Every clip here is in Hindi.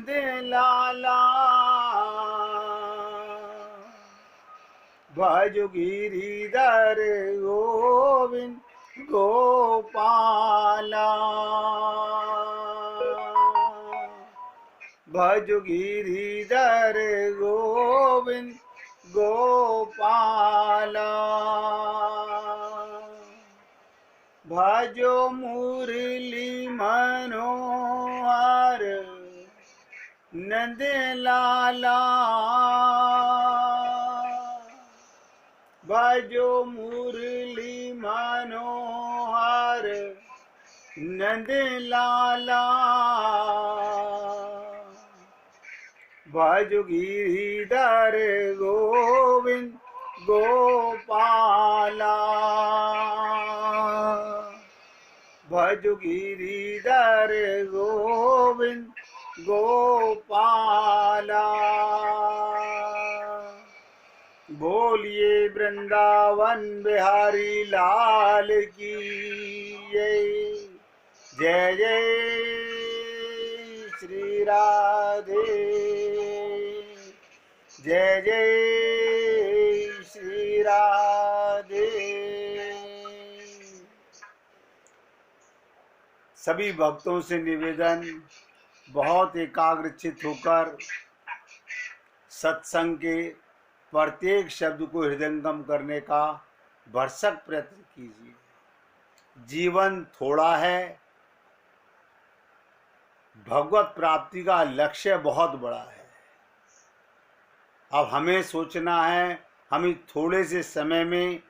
दे लाला भज गिरिधर गोविंद गोपाला भज गिरिधर गोविंद गोपाला भजो मुरली मनोहर नंद लाला भजो मुरली मनोहर नंद लाला भज गिरिधर गोविंद गोपाला भज गिरिधर गोविंद गोपाला बोलिए वृंदावन बिहारी लाल की जय जय श्री राधे जय जय श्री राधे। सभी भक्तों से निवेदन, बहुत एकाग्रचित होकर सत्संग के प्रत्येक शब्द को हृदयंगम करने का भरसक प्रयत्न कीजिए। जीवन थोड़ा है, भगवत प्राप्ति का लक्ष्य बहुत बड़ा है। अब हमें सोचना है हम इस थोड़े से समय में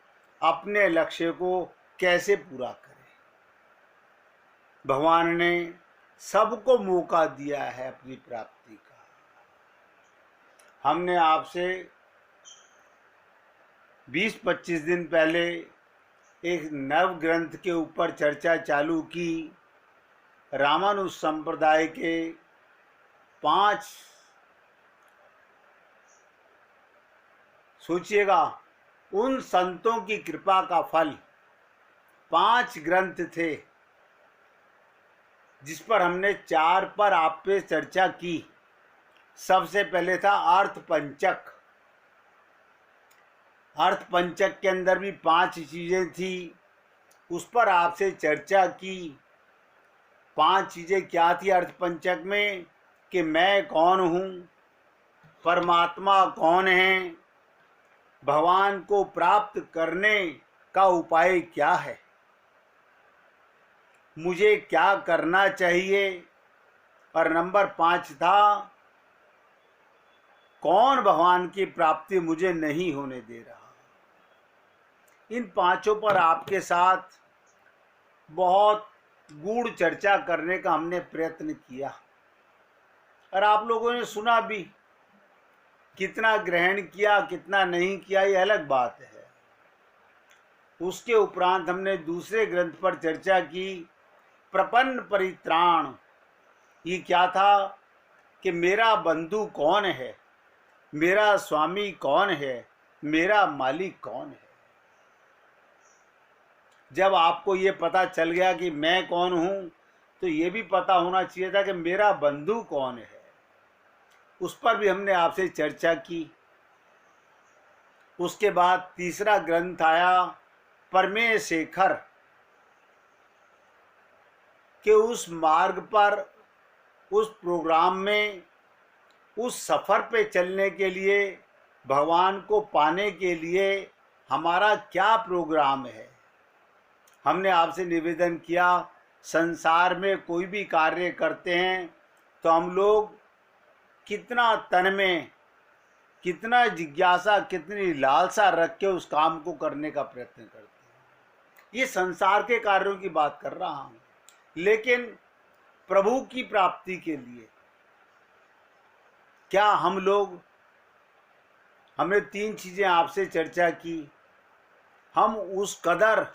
अपने लक्ष्य को कैसे पूरा करें। भगवान ने सबको मौका दिया है अपनी प्राप्ति का। हमने आपसे 20-25 दिन पहले एक नव ग्रंथ के ऊपर चर्चा चालू की। रामानुज संप्रदाय के 5, सोचिएगा, उन संतों की कृपा का फल 5 ग्रंथ थे, जिस पर हमने 4 पर आप पे चर्चा की। सबसे पहले था अर्थ पंचक। अर्थ पंचक के अंदर भी 5 चीजें थी, उस पर आपसे चर्चा की। 5 चीजें क्या थी अर्थ पंचक में? कि मैं कौन हूँ, परमात्मा कौन है, भगवान को प्राप्त करने का उपाय क्या है, मुझे क्या करना चाहिए, और नंबर 5 था कौन भगवान की प्राप्ति मुझे नहीं होने दे रहा। इन 5 पर आपके साथ बहुत गूढ़ चर्चा करने का हमने प्रयत्न किया, और आप लोगों ने सुना भी। कितना ग्रहण किया कितना नहीं किया ये अलग बात है। उसके उपरांत हमने दूसरे ग्रंथ पर चर्चा की, प्रपन्न परित्राण। ये क्या था कि मेरा बंधु कौन है, मेरा स्वामी कौन है, मेरा मालिक कौन है। जब आपको ये पता चल गया कि मैं कौन हूं, तो ये भी पता होना चाहिए था कि मेरा बंधु कौन है। उस पर भी हमने आपसे चर्चा की। उसके बाद तीसरा ग्रंथ आया परमेश शेखर, कि उस मार्ग पर, उस प्रोग्राम में, उस सफ़र पे चलने के लिए, भगवान को पाने के लिए हमारा क्या प्रोग्राम है। हमने आपसे निवेदन किया, संसार में कोई भी कार्य करते हैं तो हम लोग कितना तन में, कितना जिज्ञासा, कितनी लालसा रख के उस काम को करने का प्रयत्न करते हैं। ये संसार के कार्यों की बात कर रहा हूँ, लेकिन प्रभु की प्राप्ति के लिए क्या हम लोग, हमने 3 चीजें आपसे चर्चा की। हम उस कदर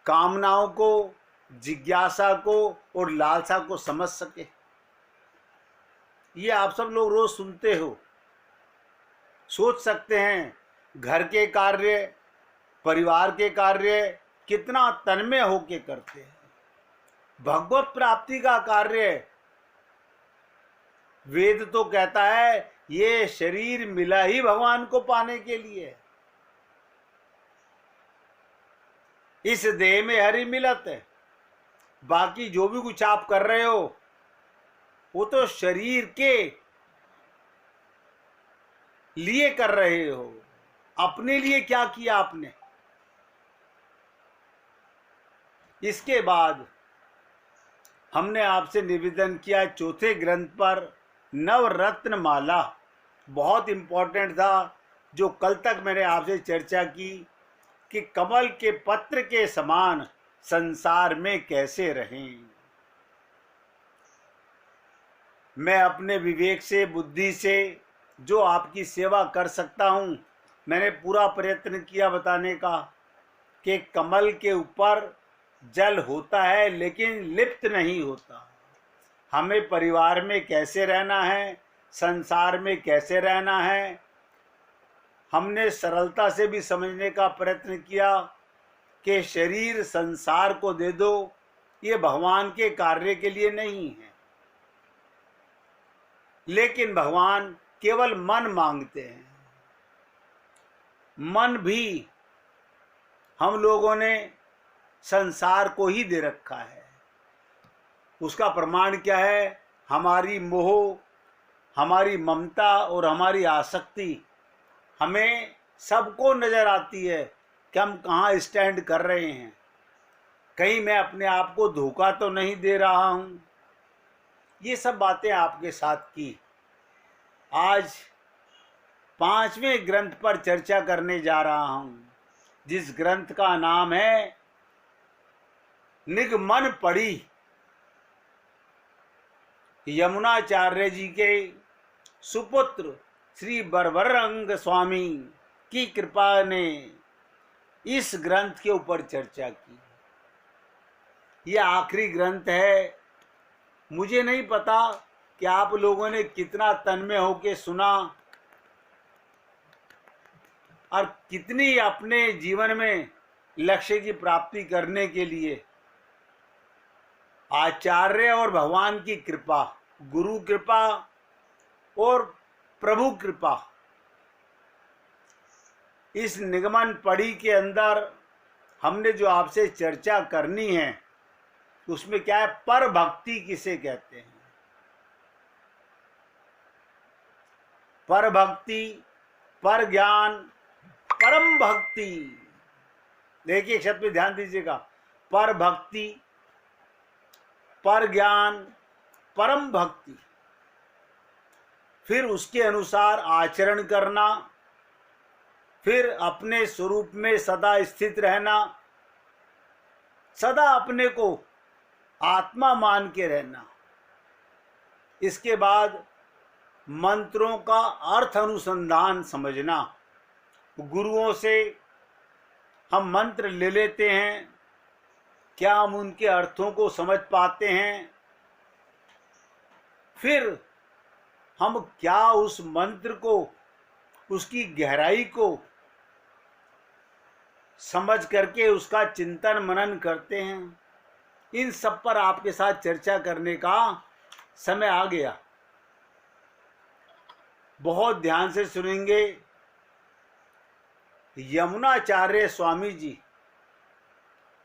कामनाओं को, जिज्ञासा को और लालसा को समझ सके। ये आप सब लोग रोज सुनते हो, सोच सकते हैं घर के कार्य, परिवार के कार्य कितना तन्मय होके करते हैं। भगवत प्राप्ति का कार्य वेद तो कहता है ये शरीर मिला ही भगवान को पाने के लिए। इस देह में हरि मिलत है। बाकी जो भी कुछ आप कर रहे हो वो तो शरीर के लिए कर रहे हो। अपने लिए क्या किया आपने? इसके बाद हमने आपसे निवेदन किया चौथे ग्रंथ पर नवरत्न माला, बहुत इंपॉर्टेंट था, जो कल तक मैंने आपसे चर्चा की कि कमल के पत्र के समान संसार में कैसे रहें। मैं अपने विवेक से, बुद्धि से जो आपकी सेवा कर सकता हूँ, मैंने पूरा प्रयत्न किया बताने का कि कमल के ऊपर जल होता है लेकिन लिप्त नहीं होता। हमें परिवार में कैसे रहना है, संसार में कैसे रहना है, हमने सरलता से भी समझने का प्रयत्न किया कि शरीर संसार को दे दो, ये भगवान के कार्य के लिए नहीं है। लेकिन भगवान केवल मन मांगते हैं। मन भी हम लोगों ने संसार को ही दे रखा है। उसका प्रमाण क्या है? हमारी मोह, हमारी ममता और हमारी आसक्ति हमें सबको नजर आती है कि हम कहाँ स्टैंड कर रहे हैं। कहीं मैं अपने आप को धोखा तो नहीं दे रहा हूँ। ये सब बातें आपके साथ की। आज 5वें ग्रंथ पर चर्चा करने जा रहा हूँ, जिस ग्रंथ का नाम है निगमन पढ़ी। यमुनाचार्य जी के सुपुत्र श्री बर्बरंग स्वामी की कृपा ने इस ग्रंथ के ऊपर चर्चा की। यह आखिरी ग्रंथ है। मुझे नहीं पता कि आप लोगों ने कितना तन्मय होके सुना और कितनी अपने जीवन में लक्ष्य की प्राप्ति करने के लिए आचार्य और भगवान की कृपा, गुरु कृपा और प्रभु कृपा, इस निगमन पढ़ी के अंदर हमने जो आपसे चर्चा करनी है उसमें क्या है? पर भक्ति किसे कहते हैं? पर भक्ति, पर ज्ञान, परम भक्ति। देखिए शब्द पे ध्यान दीजिएगा। पर भक्ति, पर ज्ञान, परम भक्ति। फिर उसके अनुसार आचरण करना, फिर अपने स्वरूप में सदा स्थित रहना, सदा अपने को आत्मा मान के रहना। इसके बाद मंत्रों का अर्थ अनुसंधान समझना। गुरुओं से हम मंत्र ले लेते हैं, क्या हम उनके अर्थों को समझ पाते हैं? फिर हम क्या उस मंत्र को, उसकी गहराई को समझ करके उसका चिंतन मनन करते हैं? इन सब पर आपके साथ चर्चा करने का समय आ गया। बहुत ध्यान से सुनेंगे। यमुनाचार्य स्वामी जी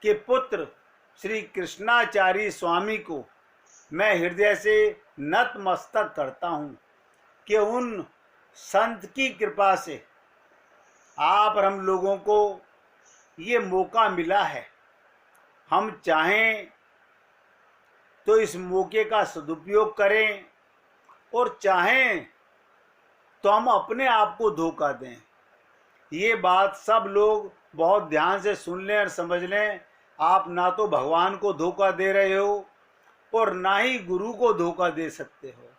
के पुत्र श्री कृष्णाचार्य स्वामी को मैं हृदय से नतमस्तक करता हूँ कि उन संत की कृपा से आप और हम लोगों को ये मौका मिला है। हम चाहें तो इस मौके का सदुपयोग करें और चाहें तो हम अपने आप को धोखा दें। ये बात सब लोग बहुत ध्यान से सुन लें और समझ लें। आप ना तो भगवान को धोखा दे रहे हो और ना ही गुरु को धोखा दे सकते हो।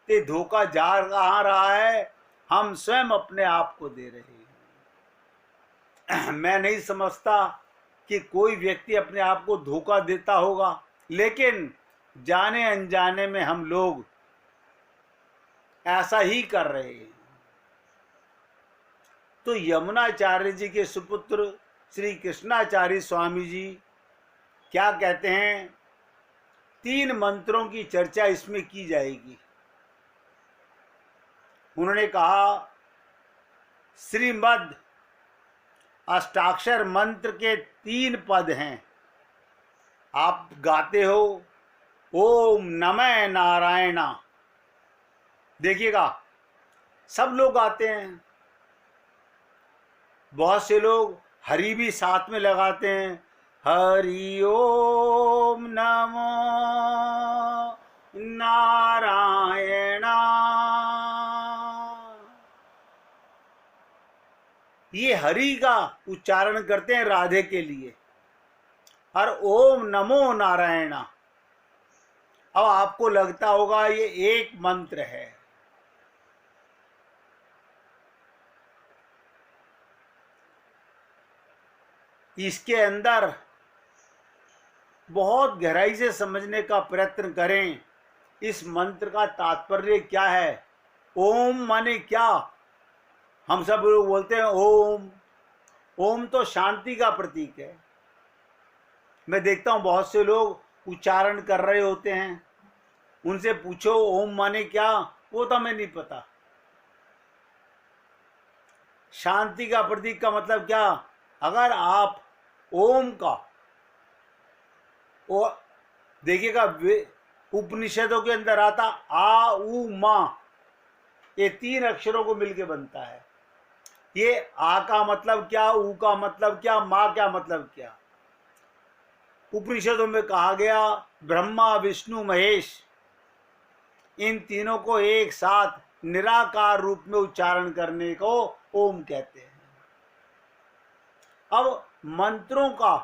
ये धोखा जा कहाँ रहा है? हम स्वयं अपने आप को दे रहे हैं। मैं नहीं समझता कि कोई व्यक्ति अपने आप को धोखा देता होगा, लेकिन जाने अनजाने में हम लोग ऐसा ही कर रहे हैं। तो यमुनाचार्य जी के सुपुत्र श्री कृष्णाचार्य स्वामी जी क्या कहते हैं? 3 मंत्रों की चर्चा इसमें की जाएगी। उन्होंने कहा श्रीमद् अष्टाक्षर मंत्र के 3 पद हैं, आप गाते हो ओम नमः नारायणा। देखिएगा सब लोग गाते हैं, बहुत से लोग हरि भी साथ में लगाते हैं, हरि ओम नमो नारायणा। ये हरि का उच्चारण करते हैं राधे के लिए, और ओम नमो नारायणा। अब आपको लगता होगा ये एक मंत्र है, इसके अंदर बहुत गहराई से समझने का प्रयत्न करें। इस मंत्र का तात्पर्य क्या है? ओम माने क्या? हम सब लोग बोलते हैं ओम। ओम तो शांति का प्रतीक है। मैं देखता हूं बहुत से लोग उच्चारण कर रहे होते हैं, उनसे पूछो ओम माने क्या, वो तो हमें नहीं पता। शांति का प्रतीक का मतलब क्या? अगर आप ओम का देखिएगा, उपनिषदों के अंदर आता आ उ मा, ये 3 अक्षरों को मिलके बनता है। ये आ का मतलब क्या, उ का मतलब क्या, मा क्या मतलब क्या? उपनिषदों में कहा गया ब्रह्मा विष्णु महेश, इन तीनों को एक साथ निराकार रूप में उच्चारण करने को ओम कहते हैं। अब मंत्रों का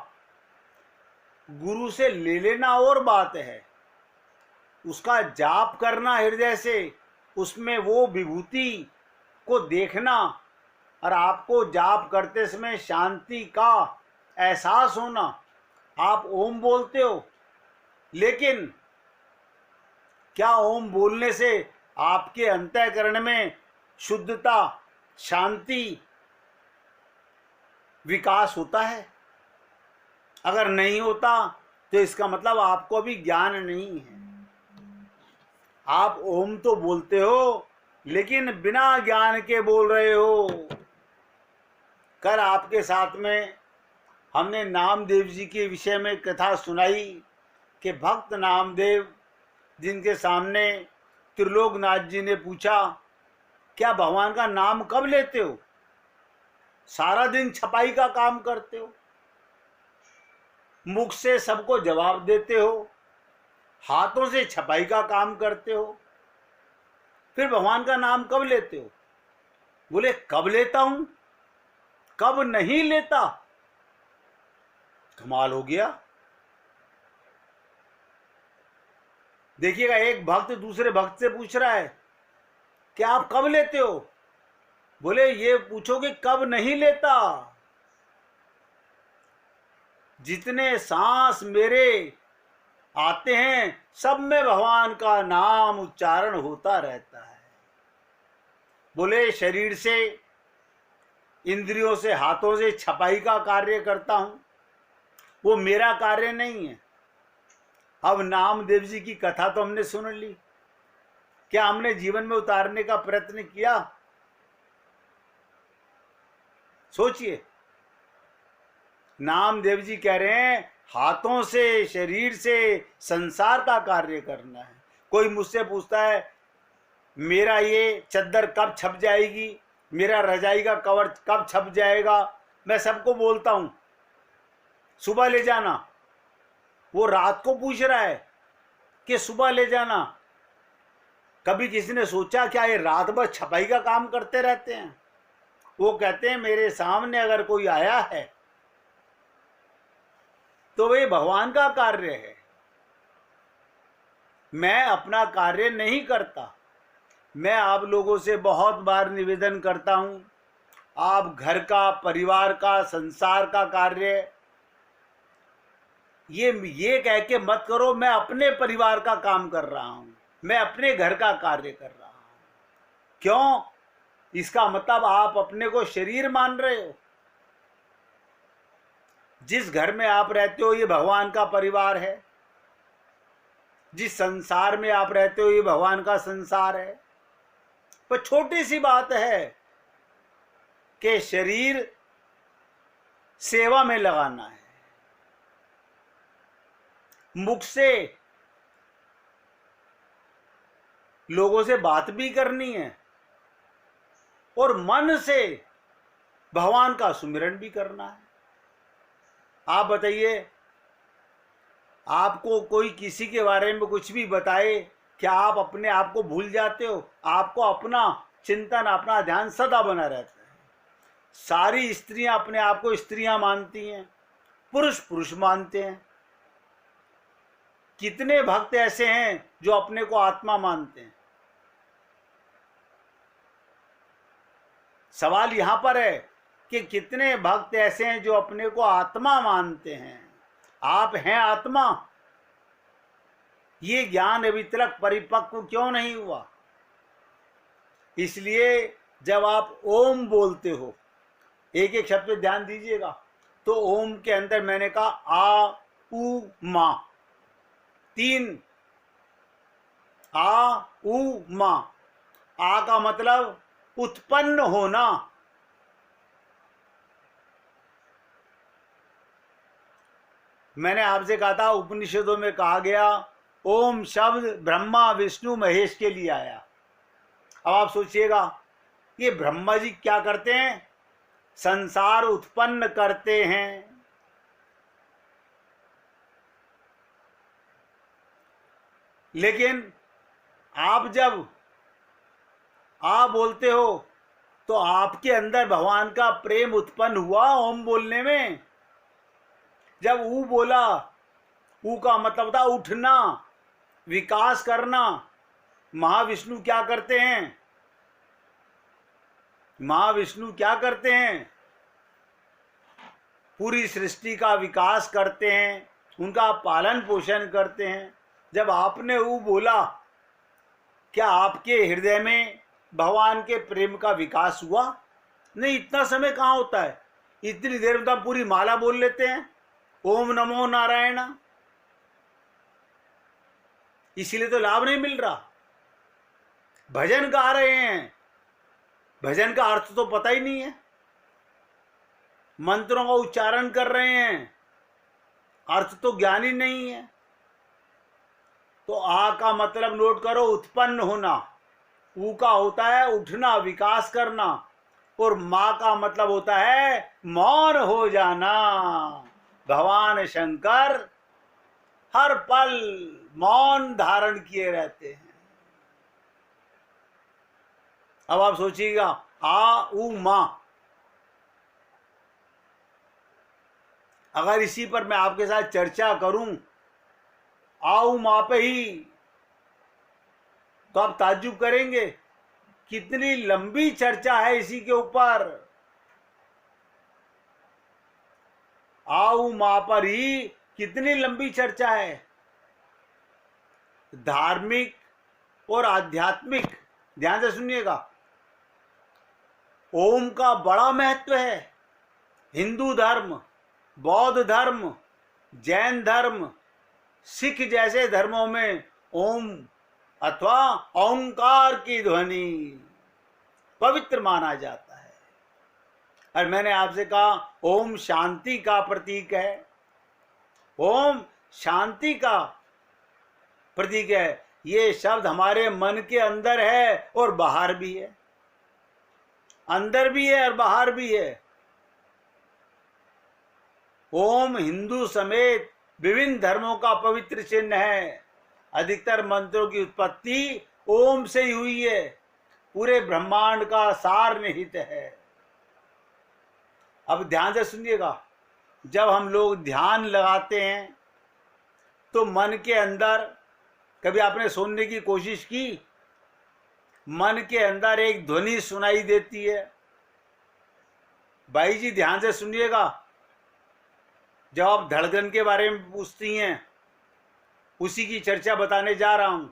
गुरु से ले लेना और बात है, उसका जाप करना हृदय से, उसमें वो विभूति को देखना, और आपको जाप करते समय शांति का एहसास होना। आप ओम बोलते हो, लेकिन क्या ओम बोलने से आपके अंतःकरण में शुद्धता, शांति, विकास होता है? अगर नहीं होता तो इसका मतलब आपको अभी ज्ञान नहीं है। आप ओम तो बोलते हो, लेकिन बिना ज्ञान के बोल रहे हो। कल आपके साथ में हमने नामदेव जी के विषय में कथा सुनाई कि भक्त नामदेव, जिनके सामने त्रिलोकनाथ जी ने पूछा क्या भगवान का नाम कब लेते हो? सारा दिन छपाई का काम करते हो, मुख से सबको जवाब देते हो, हाथों से छपाई का काम करते हो, फिर भगवान का नाम कब लेते हो? बोले कब लेता हूं, कब नहीं लेता। कमाल हो गया। देखिएगा, एक भक्त दूसरे भक्त से पूछ रहा है कि आप कब लेते हो? बोले ये पूछो कि कब नहीं लेता। जितने सांस मेरे आते हैं सब में भगवान का नाम उच्चारण होता रहता है। बोले शरीर से, इंद्रियों से, हाथों से छपाई का कार्य करता हूं, वो मेरा कार्य नहीं है। अब नामदेव जी की कथा तो हमने सुन ली, क्या हमने जीवन में उतारने का प्रयत्न किया? सोचिए, नामदेव जी कह रहे हैं हाथों से, शरीर से संसार का कार्य करना है। कोई मुझसे पूछता है मेरा ये चद्दर कब छप जाएगी, मेरा रजाई का कवर कब छप जाएगा, मैं सबको बोलता हूं सुबह ले जाना। वो रात को पूछ रहा है कि सुबह ले जाना। कभी किसी ने सोचा क्या ये रात भर छपाई का काम करते रहते हैं? वो कहते हैं मेरे सामने अगर कोई आया है तो वे भगवान का कार्य है, मैं अपना कार्य नहीं करता। मैं आप लोगों से बहुत बार निवेदन करता हूं, आप घर का, परिवार का, संसार का कार्य ये कह के मत करो मैं अपने परिवार का काम कर रहा हूं, मैं अपने घर का कार्य कर रहा हूं। क्यों? इसका मतलब आप अपने को शरीर मान रहे हो। जिस घर में आप रहते हो ये भगवान का परिवार है, जिस संसार में आप रहते हो ये भगवान का संसार है। पर छोटी सी बात है कि शरीर सेवा में लगाना है, मुख से लोगों से बात भी करनी है और मन से भगवान का सुमिरन भी करना है। आप बताइए, आपको कोई किसी के बारे में कुछ भी बताए, क्या आप अपने आप को भूल जाते हो? आपको अपना चिंतन, अपना ध्यान सदा बना रहता है। सारी स्त्रियां अपने आप को स्त्रियां मानती हैं, पुरुष पुरुष मानते हैं। कितने भक्त ऐसे हैं जो अपने को आत्मा मानते हैं? सवाल यहां पर है कि कितने भक्त ऐसे हैं जो अपने को आत्मा मानते हैं। आप हैं आत्मा, ये ज्ञान अभी तक परिपक्व क्यों नहीं हुआ? इसलिए जब आप ओम बोलते हो, एक एक शब्द पे ध्यान दीजिएगा, तो ओम के अंदर मैंने कहा आ उ मा, 3 आ उ मा। आ का मतलब उत्पन्न होना, मैंने आपसे कहा था उपनिषदों में कहा गया ओम शब्द ब्रह्मा विष्णु महेश के लिए आया। अब आप सोचिएगा, ये ब्रह्मा जी क्या करते हैं? संसार उत्पन्न करते हैं। लेकिन आप जब आ बोलते हो तो आपके अंदर भगवान का प्रेम उत्पन्न हुआ ओम बोलने में। जब ऊ बोला, ऊ का मतलब था उठना, विकास करना। महाविष्णु क्या करते हैं? महाविष्णु क्या करते हैं? पूरी सृष्टि का विकास करते हैं, उनका पालन पोषण करते हैं। जब आपने ऊ बोला, क्या आपके हृदय में भगवान के प्रेम का विकास हुआ? नहीं, इतना समय कहाँ होता है। इतनी देर में तो हम पूरी माला बोल लेते हैं, ओम नमो नारायण। इसीलिए तो लाभ नहीं मिल रहा। भजन गा रहे हैं, भजन का अर्थ तो पता ही नहीं है, मंत्रों का उच्चारण कर रहे हैं, अर्थ तो ज्ञान ही नहीं है। तो आ का मतलब नोट करो, उत्पन्न होना। ऊ का होता है उठना, विकास करना। और माँ का मतलब होता है मौन हो जाना। भगवान शंकर हर पल मौन धारण किए रहते हैं। अब आप सोचिएगा, आ उ मां, अगर इसी पर मैं आपके साथ चर्चा करूं, आ उ मां पे ही, तो आप ताज्जुब करेंगे कितनी लंबी चर्चा है इसी के ऊपर। आ उ मां पर ही कितनी लंबी चर्चा है। धार्मिक और आध्यात्मिक, ध्यान से सुनिएगा, ओम का बड़ा महत्व है। हिंदू धर्म, बौद्ध धर्म, जैन धर्म, सिख जैसे धर्मों में ओम अथवा ओंकार की ध्वनि पवित्र माना जाता है। और मैंने आपसे कहा ओम शांति का प्रतीक है। ओम शांति का प्रतीक है। ये शब्द हमारे मन के अंदर है और बाहर भी है, अंदर भी है और बाहर भी है। ओम हिंदू समेत विभिन्न धर्मों का पवित्र चिन्ह है। अधिकतर मंत्रों की उत्पत्ति ओम से ही हुई है। पूरे ब्रह्मांड का सार निहित है। अब ध्यान से सुनिएगा, जब हम लोग ध्यान लगाते हैं तो मन के अंदर, कभी आपने सुनने की कोशिश की, मन के अंदर एक ध्वनि सुनाई देती है। भाई जी ध्यान से सुनिएगा, जब आप धड़कन के बारे में पूछती हैं, उसी की चर्चा बताने जा रहा हूं।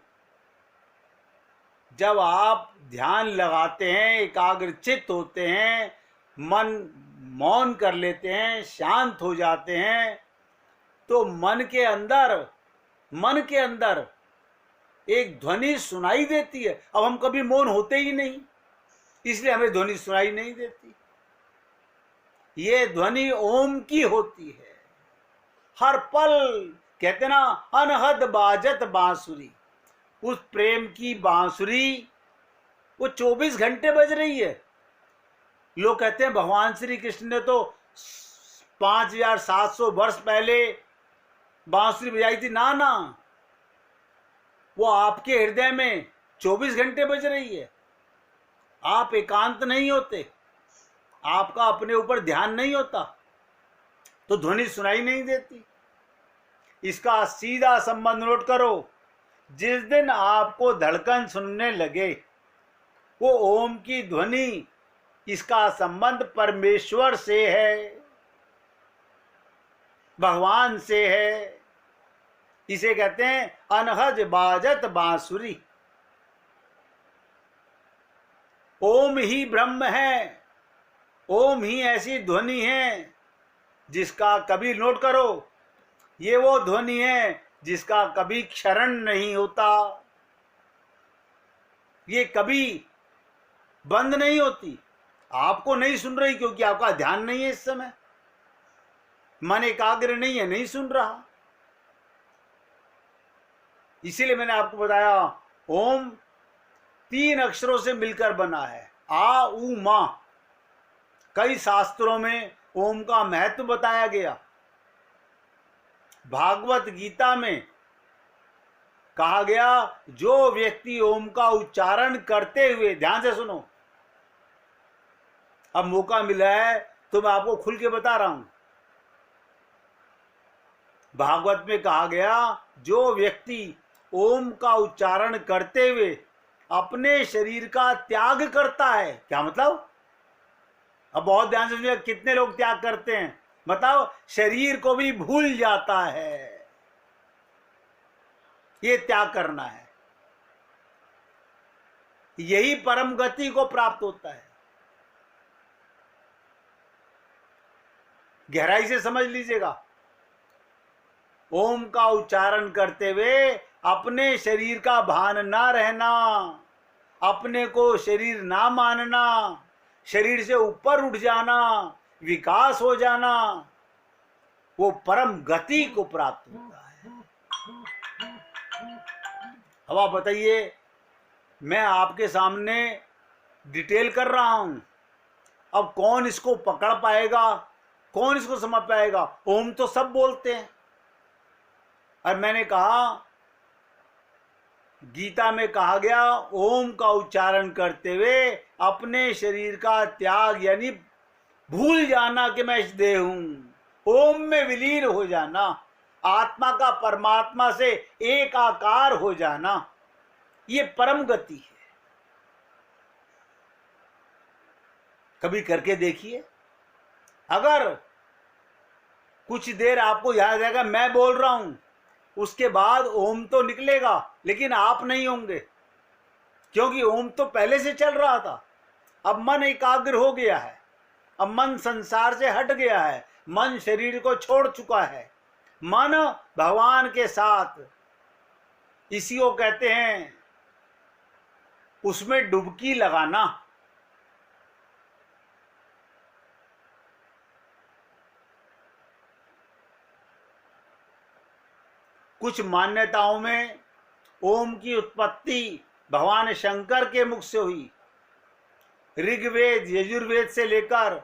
जब आप ध्यान लगाते हैं, एकाग्रचित्त होते हैं, मन मौन कर लेते हैं, शांत हो जाते हैं, तो मन के अंदर एक ध्वनि सुनाई देती है। अब हम कभी मौन होते ही नहीं, इसलिए हमें ध्वनि सुनाई नहीं देती। ये ध्वनि ओम की होती है। हर पल कहते ना, अनहद बाजत बांसुरी, उस प्रेम की बांसुरी वो 24 घंटे बज रही है। लोग कहते हैं भगवान श्री कृष्ण ने तो 5700 वर्ष पहले बांसुरी बजाई थी। ना ना, वो आपके हृदय में 24 घंटे बज रही है। आप एकांत नहीं होते, आपका अपने ऊपर ध्यान नहीं होता, तो ध्वनि सुनाई नहीं देती। इसका सीधा संबंध नोट करो। जिस दिन आपको धड़कन सुनने लगे, वो ओम की ध्वनि, इसका संबंध परमेश्वर से है, भगवान से है। इसे कहते हैं अनहद बाजत बांसुरी। ओम ही ब्रह्म है, ओम ही ऐसी ध्वनि है जिसका कभी, नोट करो, ये वो ध्वनि है जिसका कभी क्षरण नहीं होता, ये कभी बंद नहीं होती। आपको नहीं सुन रही क्योंकि आपका ध्यान नहीं है, इस समय मन एकाग्र नहीं है, नहीं सुन रहा। इसीलिए मैंने आपको बताया ओम 3 अक्षरों से मिलकर बना है, आ उ मा। कई शास्त्रों में ओम का महत्व बताया गया। भागवत गीता में कहा गया, जो व्यक्ति ओम का उच्चारण करते हुए, ध्यान से सुनो, अब मौका मिला है तो मैं आपको खुल के बता रहा हूं। भागवत में कहा गया, जो व्यक्ति ओम का उच्चारण करते हुए अपने शरीर का त्याग करता है। क्या मतलब? अब बहुत ध्यान से सुनिए, कितने लोग त्याग करते हैं बताओ? शरीर को भी भूल जाता है। ये त्याग करना है, यही परम गति को प्राप्त होता है। गहराई से समझ लीजिएगा। ओम का उच्चारण करते हुए अपने शरीर का भान ना रहना, अपने को शरीर ना मानना, शरीर से ऊपर उठ जाना, विकास हो जाना, वो परम गति को प्राप्त होता है। अब आप बताइए, मैं आपके सामने डिटेल कर रहा हूं, अब कौन इसको पकड़ पाएगा, कौन इसको समझ पाएगा? ओम तो सब बोलते हैं। और मैंने कहा, गीता में कहा गया, ओम का उच्चारण करते हुए अपने शरीर का त्याग, यानी भूल जाना कि मैं इस देह हूं, ओम में विलीन हो जाना, आत्मा का परमात्मा से एक आकार हो जाना, ये परम गति है। कभी करके देखिए। अगर कुछ देर आपको याद रहेगा मैं बोल रहा हूं, उसके बाद ओम तो निकलेगा लेकिन आप नहीं होंगे, क्योंकि ओम तो पहले से चल रहा था। अब मन एकाग्र हो गया है, अब मन संसार से हट गया है, मन शरीर को छोड़ चुका है, मन भगवान के साथ, इसी को कहते हैं उसमें डुबकी लगाना। कुछ मान्यताओं में ओम की उत्पत्ति भगवान शंकर के मुख से हुई। ऋग्वेद, यजुर्वेद से लेकर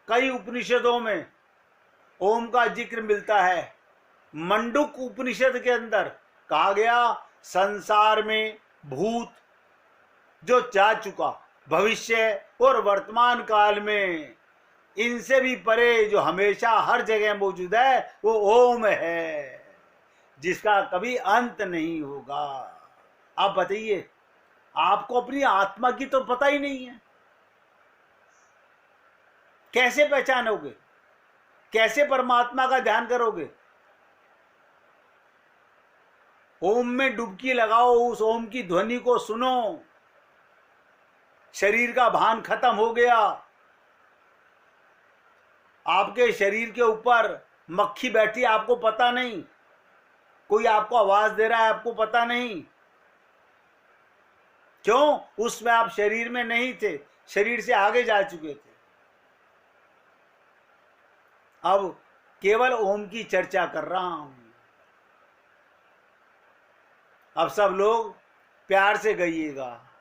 कई उपनिषदों में ओम का जिक्र मिलता है। मंडूक उपनिषद के अंदर कहा गया, संसार में भूत जो जा चुका, भविष्य और वर्तमान काल में, इनसे भी परे जो हमेशा हर जगह मौजूद है, वो ओम है, जिसका कभी अंत नहीं होगा। आप बताइए, आपको अपनी आत्मा की तो पता ही नहीं है, कैसे पहचानोगे? कैसे परमात्मा का ध्यान करोगे? ओम में डुबकी लगाओ, उस ओम की ध्वनि को सुनो। शरीर का भान खत्म हो गया, आपके शरीर के ऊपर मक्खी बैठी, आपको पता नहीं, कोई आपको आवाज दे रहा है, आपको पता नहीं, क्यों? उसमें आप शरीर में नहीं थे, शरीर से आगे जा चुके थे। अब केवल ओम की चर्चा कर रहा हूं। अब सब लोग प्यार से गाइएगा।